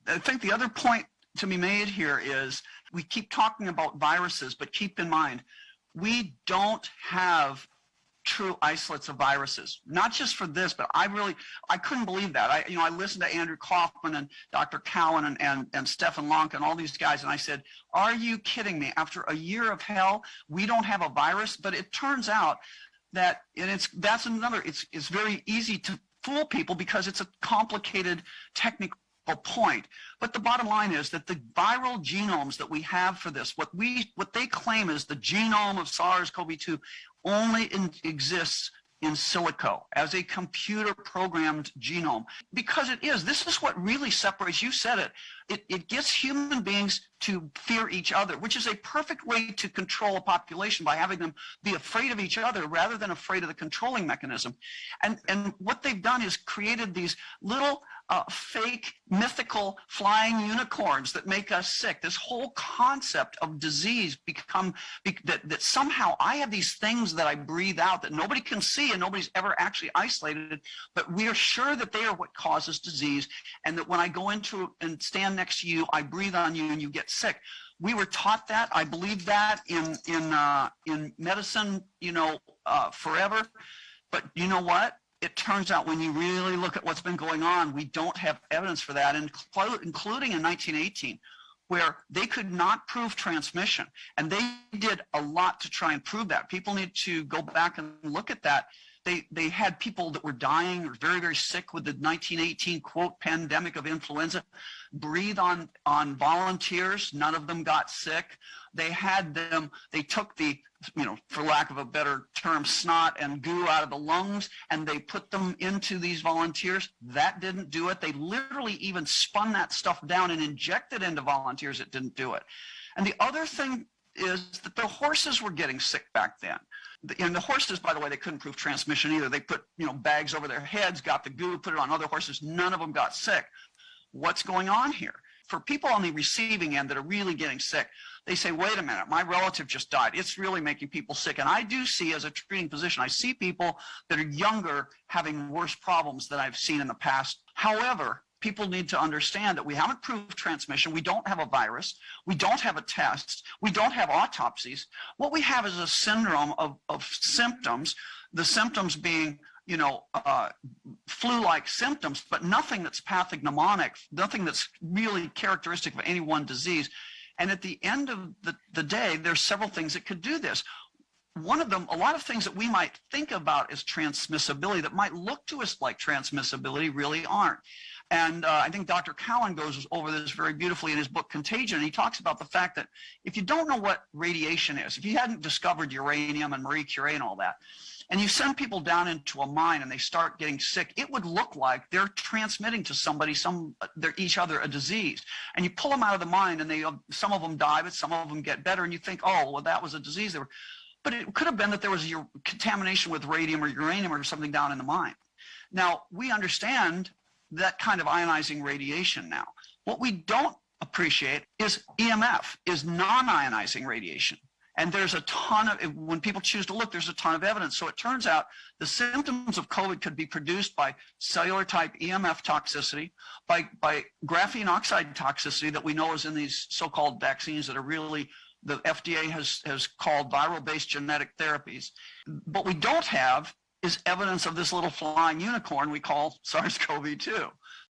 I think the other point to be made here is we keep talking about viruses, but keep in mind, we don't have true isolates of viruses, not just for this, but I couldn't believe that. I listened to Andrew Kaufman and Dr. Cowan and Stefan Lonk and all these guys, and I said, are you kidding me? After a year of hell, we don't have a virus? But it turns out that, and it's very easy to fool people because it's a complicated technical point. But the bottom line is that the viral genomes that we have for this, what they claim is the genome of SARS-CoV-2 only exists in silico as a computer programmed genome, because this is what really separates, you said it gets human beings to fear each other, which is a perfect way to control a population, by having them be afraid of each other rather than afraid of the controlling mechanism. And what they've done is created these little fake mythical flying unicorns that make us sick. This whole concept of disease that somehow I have these things that I breathe out that nobody can see and nobody's ever actually isolated, but we are sure that they are what causes disease, and that when I go into and stand next to you, I breathe on you and you get sick. We were taught that. I believe that in medicine, forever. But you know what? It turns out when you really look at what's been going on, we don't have evidence for that, including in 1918, where they could not prove transmission. And they did a lot to try and prove that. People need to go back and look at that. They had people that were dying or very, very sick with the 1918, quote, pandemic of influenza, breathe on volunteers. None of them got sick. They took the, for lack of a better term, snot and goo out of the lungs, and they put them into these volunteers. That didn't do it. They literally even spun that stuff down and injected into volunteers. It didn't do it. And the other thing is that the horses were getting sick back then. And the horses, by the way, they couldn't prove transmission either. They put, bags over their heads, got the goo, put it on other horses. None of them got sick. What's going on here? For people on the receiving end that are really getting sick, they say, wait a minute, my relative just died. It's really making people sick. And I do see, as a treating physician, I see people that are younger having worse problems than I've seen in the past. However, people need to understand that we haven't proved transmission. We don't have a virus. We don't have a test. We don't have autopsies. What we have is a syndrome of symptoms, the symptoms being, flu-like symptoms, but nothing that's pathognomonic, nothing that's really characteristic of any one disease. And at the end of the day, there's several things that could do this. One of them, a lot of things that we might think about as transmissibility that might look to us like transmissibility really aren't. And I think Dr. Cowan goes over this very beautifully in his book, Contagion. He talks about the fact that if you don't know what radiation is, if you hadn't discovered uranium and Marie Curie and all that, and you send people down into a mine and they start getting sick, it would look like they're transmitting to somebody, each other, a disease. And you pull them out of the mine and some of them die, but some of them get better. And you think, oh, well, that was a disease. But it could have been that there was contamination with radium or uranium or something down in the mine. Now, we understand that kind of ionizing radiation now. What we don't appreciate is EMF, is non-ionizing radiation. And there's a ton of, when people choose to look, there's a ton of evidence. So it turns out the symptoms of COVID could be produced by cellular type EMF toxicity, by graphene oxide toxicity that we know is in these so-called vaccines that are really, the FDA has called viral-based genetic therapies. What we don't have is evidence of this little flying unicorn we call SARS-CoV-2.